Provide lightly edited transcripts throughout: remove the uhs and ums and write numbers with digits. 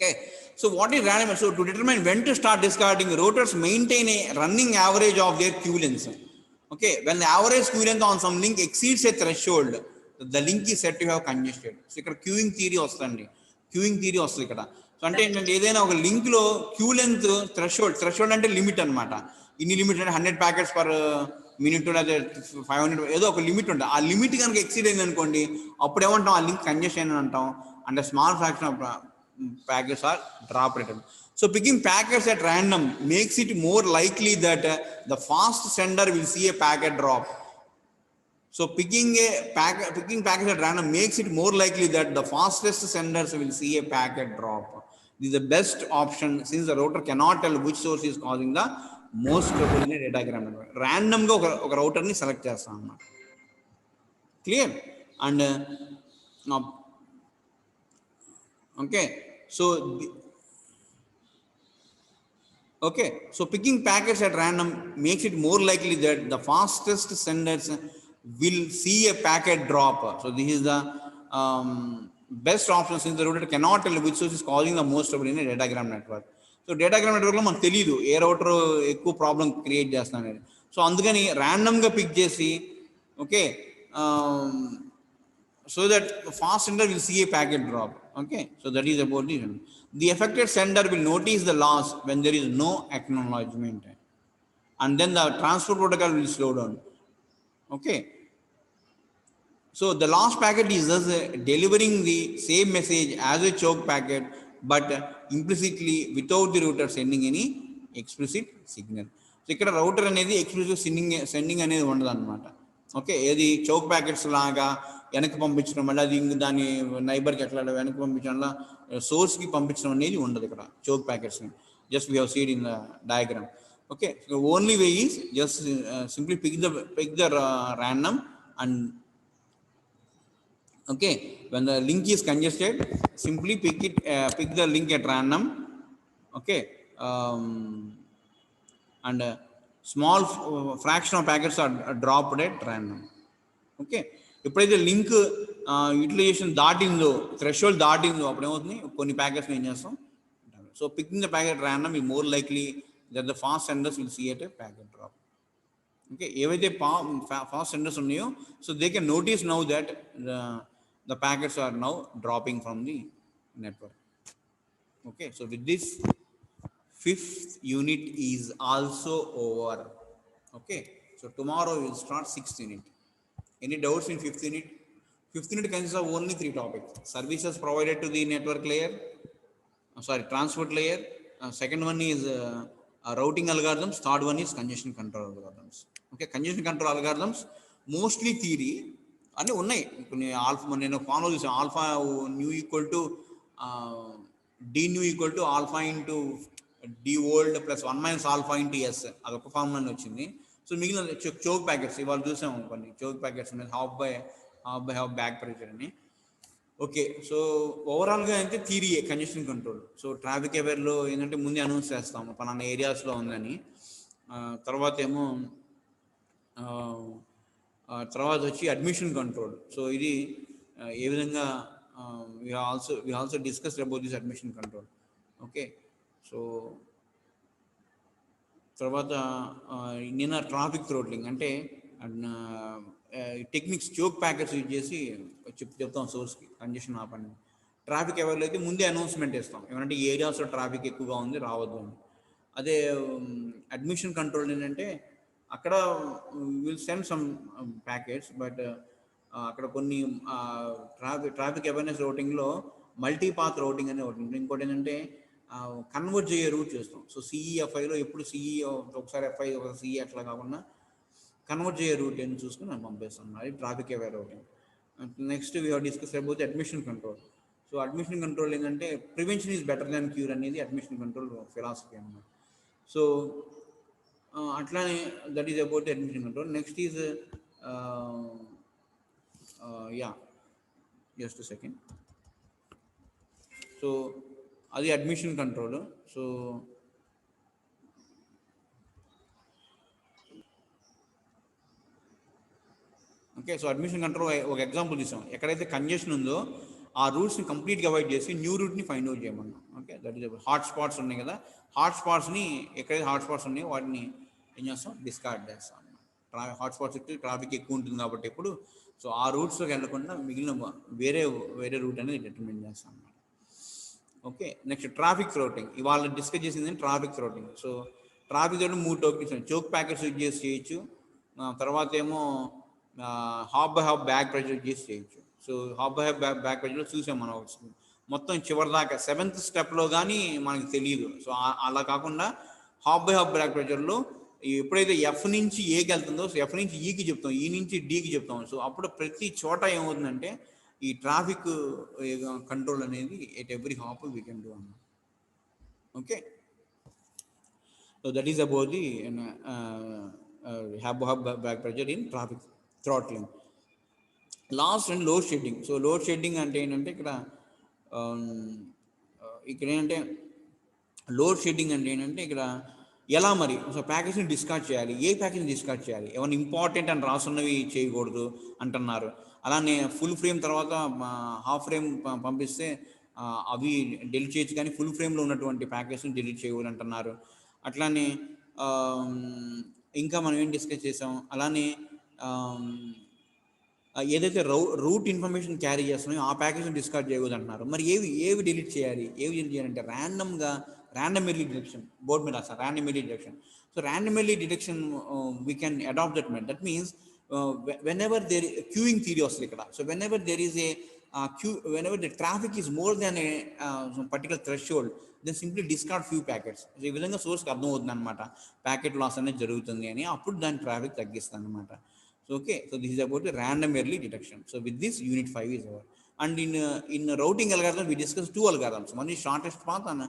Okay, so what is random? So to determine when to start discarding, rotors maintain a running average of their Q lengths. Okay, when the average Q length on some link exceeds a threshold, the link is said to have congested. So ఇక్కడ queuing theory వస్తుంది, queuing theory వస్తుంది ఇక్కడ. So అంటే ఏంటంటే ఏదైనా ఒక link లో queue length threshold అంటే లిమిట్ అనమాట. ఇన్ని లిమిట్ అంటే 100 ప్యాకెట్స్ పర్ మినిట్ లేదా 500 ఏదో ఒక లిమిట్ ఉంటుంది. ఆ లిమిట్ కనుక ఎక్సీడ్ అయింది అనుకోండి, అప్పుడు ఏమంటాం, ఆ లింక్ కంజెషన్ అని అంటాం. అంటే small fraction of packets are drop return. So picking packets at random makes it more likely that the fast sender will see a packet drop. So picking packets at random makes it more likely that the fastest senders will see a packet drop. This is the best option since the router cannot tell which source is causing the most trouble in a datagram. Random ga oka router ni select chestam annamata. Clear? And okay, so picking packets at random makes it more likely that the fastest senders will see a packet drop. So this is the best option since the router cannot tell which source is causing the most trouble in a datagram network. So datagram network lo manaku teliyadu A router ఎక్కువ problem create చేస్తానని. So అందుకని random గా pick చేసి, okay, so that fast sender will see a packet drop. Okay, so that is about this. The affected sender will notice the loss when there is no acknowledgement, and then the transfer protocol will slow down. Okay, so the lost packet is thus delivering the same message as a choke packet, but implicitly without the router sending any explicit signal. So ikkada router anedi explicit sending anedi undadu annamata. Okay, ఏది Chowk packets లాగా వెనక్కి పంపించడం, మళ్ళీ అది దాని నైబర్కి ఎట్లా వెనక్కి పంపించడం, సోర్స్కి పంపించడం అనేది ఉండదు ఇక్కడ చౌక్ ప్యాకెట్స్ని. Just we have seen in the diagram. Okay, only way is just simply pick the random and okay, when the link is congested, simply pick the link at random. Okay, and small fraction of packets are dropped at random. Okay, ఎప్పుడైతే link utilisation దాటిందో, threshold దాటిందో, అప్పుడు ఏమవుతుంది, కొన్ని packets ఏం చేస్తాం. So picking the packet random ఈ more likely that the fast senders will see at a packet drop. Okay, ఏవైతే ఫాస్ట్ సెండర్స్ ఉన్నాయో, so they can notice now that the packets are now dropping from the network. Okay, so with this, fifth unit is also over. Okay, so tomorrow we will start sixth unit. Any doubts in fifth unit? Fifth unit consists of only 3 topics: services provided to the network layer, transport layer. Second one is routing algorithms. Third one is congestion control algorithms. Okay, congestion control algorithms mostly theory అన్నీ ఉన్నాయి. కొన్ని alpha నేను follow చేసాను. Alpha new equal to D new equal to alpha into D old plus 1 - alpha into S, అదొక formula వచ్చింది. So మిగిలిన choke packets ఇవాళ చూసాము, కొన్ని చోక్ ప్యాకెట్స్ ఉన్నాయి, hop by hop back pressure అని. ఓకే, సో ఓవరాల్గా అయితే theory congestion control. So traffic అవేర్లో ఏంటంటే ముందే అనౌన్స్ చేస్తాము పలానా ఏరియాస్లో ఉందని. తర్వాత ఏమో తర్వాత వచ్చి అడ్మిషన్ కంట్రోల్. సో ఇది ఏ విధంగా we also discussed about this admission control. Okay, so తర్వాత నిన్న ట్రాఫిక్ థ్రోట్లింగ్ అంటే టెక్నిక్స్, చోక్ ప్యాకెట్స్ యూజ్ చేసి చెప్తాం సోర్స్కి కంజెషన్ ఆపండి. ట్రాఫిక్ ఎవరిలో అయితే ముందే అనౌన్స్మెంట్ ఇస్తాం, ఏమంటే ఈ ఏరియాస్లో ట్రాఫిక్ ఎక్కువగా ఉంది రావద్దు అని. అదే అడ్మిషన్ కంట్రోల్ ఏంటంటే అక్కడ will send some packets, but అక్కడ కొన్ని ట్రాఫిక్ అవేర్నెస్ రౌటింగ్లో మల్టీపాత్ రౌటింగ్ అనే ఒకటి ఉంటుంది. ఇంకోటి ఏంటంటే కన్వర్ట్ అయ్యే రూట్ చేస్తాం. సో సిఈఎఫ్ఐలో ఎప్పుడు సిఈ ఒకసారి ఎఫ్ఐ ఒక సిఈ అట్లా కాకుండా కన్వర్ట్ అయ్యే రూట్ అని చూసుకుని నేను పంపిస్తాను. అది traffic aware routing. Next we have discuss about admission control. So admission control ఏంటంటే prevention is better than cure అనేది అడ్మిషన్ కంట్రోల్ ఫిలాసఫీ అన్నమాట. సో అట్లానే that is about admission control. Next is just second. So అది admission control. So okay, so admission control ఒక example తీసాం. ఎక్కడైతే congestion ఉందో ఆ రూట్స్ని కంప్లీట్గా అవాయిడ్ చేసి న్యూ రూట్ని ఫైండ్ అవుట్ చేయమన్నాం. Okay, that is hot spots ఉన్నాయి కదా, హాట్ స్పాట్స్ని ఎక్కడైతే హాట్ స్పాట్స్ ఉన్నాయో వాటిని ఏం చేస్తాం, డిస్కార్డ్ చేస్తాం. హాట్ స్పాట్స్ ట్రాఫిక్ ఎక్కువ ఉంటుంది కాబట్టి ఇప్పుడు సో ఆ రూట్స్లోకి వెళ్ళకుండా మిగిలిన వేరే వేరే రూట్ అనేది డిటర్మిన్ చేస్తాం అన్నమాట. Okay, next traffic routing. ఇవాళ డిస్కస్ చేసింది traffic routing. So traffic routing 3 tokens choke packets use చేసి చేయొచ్చు, తర్వాత ఏమో hop by hop back pressure use చేసి చేయొచ్చు. So hop by hop back ప్రెజర్లో చూసాం మనం మొత్తం చివరి దాకా 7th స్టెప్లో కానీ మనకి తెలియదు. సో అలా కాకుండా హాబ్ బై హాబ్ బ్యాక్ ప్రెజర్లో ఎప్పుడైతే ఎఫ్ నుంచి ఏకి వెళ్తుందో, సో ఎఫ్ నుంచి ఈకి చెప్తాం, ఈ నుంచి డీకి చెప్తాం. సో అప్పుడు ప్రతి చోట ఏమవుతుందంటే ఈ ట్రాఫిక్ కంట్రోల్ అనేది at every hop we can do అన్నమాట. Okay, so that is about the hop back pressure in traffic throttling. Last and load shedding. So load shedding అంటే ఏంటంటే ఇక్కడ ఏంటంటే లోడ్ షెడ్డింగ్ అంటే ఏంటంటే ఇక్కడ ఎలా మరి సో ప్యాకేజ్ని డిస్కార్డ్ చేయాలి, ఏ ప్యాకేజ్ని డిస్కార్డ్ చేయాలి, ఏమైనా ఇంపార్టెంట్ అని రాసున్నవి చేయకూడదు అంటున్నారు. అలానే ఫుల్ ఫ్రేమ్ తర్వాత హాఫ్ ఫ్రేమ్ పంపిస్తే అవి డిలీట్ చేయొచ్చు, కానీ ఫుల్ ఫ్రేమ్లో ఉన్నటువంటి ప్యాకేజ్ని డిలీట్ చేయకూడదు అంటున్నారు. అట్లానే ఇంకా మనం ఏం డిస్కస్ చేసాం, అలానే ఏదైతే రూట్ ఇన్ఫర్మేషన్ క్యారీ చేస్తున్నాయో ఆ ప్యాకేజ్ని డిస్కార్డ్ చేయకూడదు అంటున్నారు. మరి ఏవి డిలీట్ చేయాలి, డిలీట్ చేయాలంటే ర్యాండమ్లీ డిటెక్షన్, బోర్డ్ మీద రాస్తారు randomly detection. So randomly detection we can adapt that means whenever there queuing theory వస్తుంది ఇక్కడ. So whenever there is a queue, whenever the traffic is more than a some particular threshold, then simply discard few packets. ఈ విధంగా సోర్స్కి అర్థం అవుతుంది అనమాట, packet loss అనేది జరుగుతుంది అని, అప్పుడు దాని ట్రాఫిక్ తగ్గిస్తుంది అనమాట. So okay, so this is about the random early detection. So with this unit 5 is over. And in routing algorithm we discussed 2 algorithms. One is shortest path and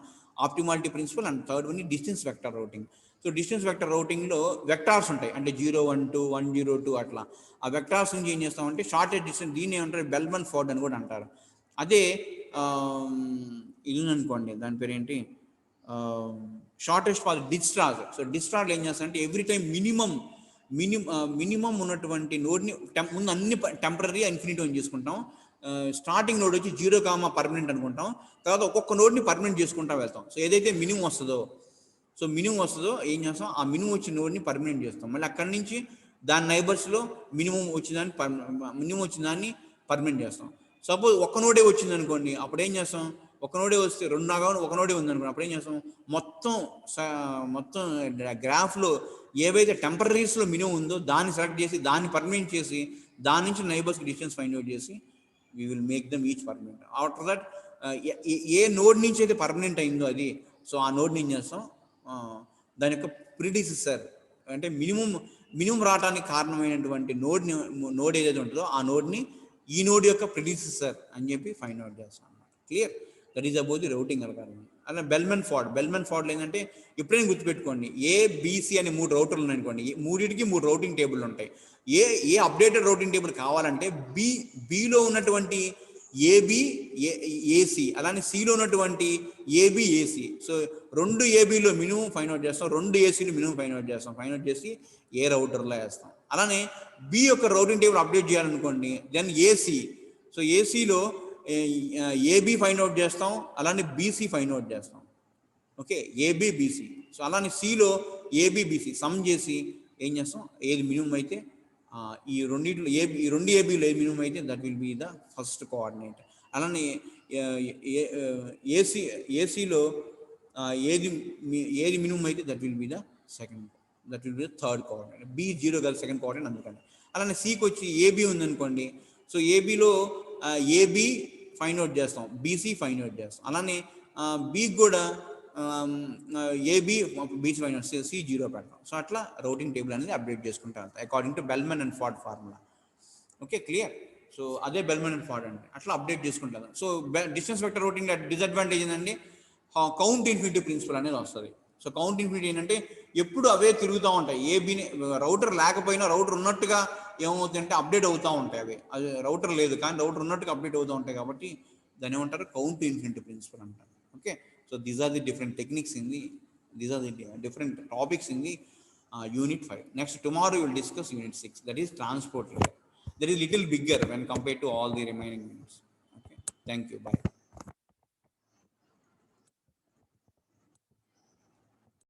optimality principle, and third one is distance vector routing. So distance vector routing లో vectors ఉంటాయి, అంటే 0, 1, 2, 1, 0, 2 అట్లా. ఆ vectors నుంచి ఏం చేస్తామంటే shortest distance, దీన్ని ఏమంటారు బెల్మన్ ఫోర్డ్ అని కూడా అంటారు. అదే ఇది అనుకోండి, దాని పేరు ఏంటి, షార్టెస్ట్ పాత్ డిస్ట్రాజ్. సో డిస్ట్రాజ్ ఏం చేస్తారంటే ఎవ్రీ టైం మినిమం ఉన్నటువంటి నోడ్ని ముందు అన్ని టెంపరీ ఇన్ఫినిటీ అని చేసుకుంటాం. స్టార్టింగ్ నోడ్ వచ్చి 0, పర్మనెంట్ అనుకుంటాం, తర్వాత ఒక్కొక్క నోడ్ని పర్మనెంట్ చేసుకుంటా వెళ్తాం. సో ఏదైతే మినిమం వస్తుందో ఏం చేస్తాం, ఆ మినిమం వచ్చిన నోడ్ని పర్మనెంట్ చేస్తాం. మళ్ళీ అక్కడి నుంచి దాని నైబర్స్లో మినిమం వచ్చిన దాన్ని పర్మనెంట్ చేస్తాం. సపోజ్ ఒక్క నోడే వచ్చింది అనుకోండి, అప్పుడు ఏం చేస్తాం, ఒక నోడే వస్తే ఒక నోడే ఉంది అనుకోండి, అప్పుడు ఏం చేస్తాం, మొత్తం గ్రాఫ్లో ఏవైతే టెంపరీస్లో మినిమం ఉందో దాన్ని సెలెక్ట్ చేసి దాన్ని పర్మనెంట్ చేసి దాని నుంచి నైబర్స్కి డిస్టెన్స్ ఫైండ్ అవుట్ చేసి we will make them each permanent. After that A node నుంచి అయితే పర్మనెంట్ అయిందో అది, సో ఆ నోడ్ని ఏం చేస్తాం, దాని యొక్క ప్రిడిసెసర్ అంటే మినిమం రావడానికి కారణమైనటువంటి నోడ్ ఏదైతే ఉంటుందో ఆ నోడ్ని ఈ నోడ్ యొక్క ప్రిడిసెసర్ అని చెప్పి ఫైండ్ అవుట్ చేస్తాం అన్నమాట. Clear, that is about the routing algorithm. అలా బెల్మన్ ఫార్డ్ ఏంటంటే ఎప్పుడైనా గుర్తుపెట్టుకోండి, ఏబిసి అనే 3 రౌటర్లు ఉన్నాయనుకోండి, మూడింటికి 3 రౌటింగ్ టేబుల్ ఉంటాయి. ఏ అప్డేటెడ్ రౌటింగ్ టేబుల్ కావాలంటే బిలో ఉన్నటువంటి ఏబిఏసి, అలానే సిలో ఉన్నటువంటి AB AC. So 2 ఏబిలో minimum find out చేస్తాం, 2 ఏసీలో మినిమం ఫైండ్ అవుట్ చేసి ఏ రౌటర్లో వేస్తాం. అలానే బి యొక్క రౌటింగ్ టేబుల్ అప్డేట్ చేయాలనుకోండి, దెన్ ఏసీ. సో ఏసీలో ఏబి ఫైండ్ అవుట్ చేస్తాం, అలానే బీసీ ఫైండ్ అవుట్ చేస్తాం. Okay, AB BC. సో అలానే సిలో ఏబి బీసీ సమ్ చేసి ఏం చేస్తాం, ఏది మినిమం అయితే ఈ 2 ఏబీలో ఏది మినిమం అయితే that will be the first coordinate. అలానే ఏసీలో ఏది మినిమం అయితే that will be the third coordinate. B 0 కాదు సెకండ్ కోఆర్డినేట్ అందుకని. అలానే సికి వచ్చి ఏబి ఉందనుకోండి, సో ఏబిలో ఏబి ఫైండ్ అవుట్ చేస్తాం, బీసీ ఫైండ్ అవుట్ చేస్తాం. అలానే బికి కూడా AB BC find out, C 0 పెడతాం. సో అట్లా రౌటింగ్ టేబుల్ అనేది అప్డేట్ చేసుకుంటాం according to Bellman and Ford formula. Okay, clear. So అదే బెల్మన్ అండ్ ఫోర్డ్ అంటే అట్లా అప్డేట్ చేసుకుంటాం. So distance vector routing disadvantage ఏంటంటే కౌంట్ ఇన్ఫినిటీ ప్రిన్సిపల్ అనేది వస్తుంది. సో కౌంట్ ఇన్ఫినిటీ ఏంటంటే ఎప్పుడు అవే తిరుగుతూ ఉంటాయి. ఏబీని రౌటర్ లేకపోయినా రౌటర్ ఉన్నట్టుగా ఏమవుతుందంటే అప్డేట్ అవుతూ ఉంటాయి. అది రౌటర్ లేదు కానీ రౌటర్ ఉన్నట్టుగా అప్డేట్ అవుతూ ఉంటాయి, కాబట్టి దాన్ని ఏమంటారు, కౌంట్ ఇన్ఫినిటీ ప్రిన్సిపల్ అంటారు. Okay, so these are the different techniques these are the different topics in the unit 5. Next, tomorrow we will discuss unit 6, that is transport layer. That is little bigger when compared to all the remaining units. Okay. Thank you bye.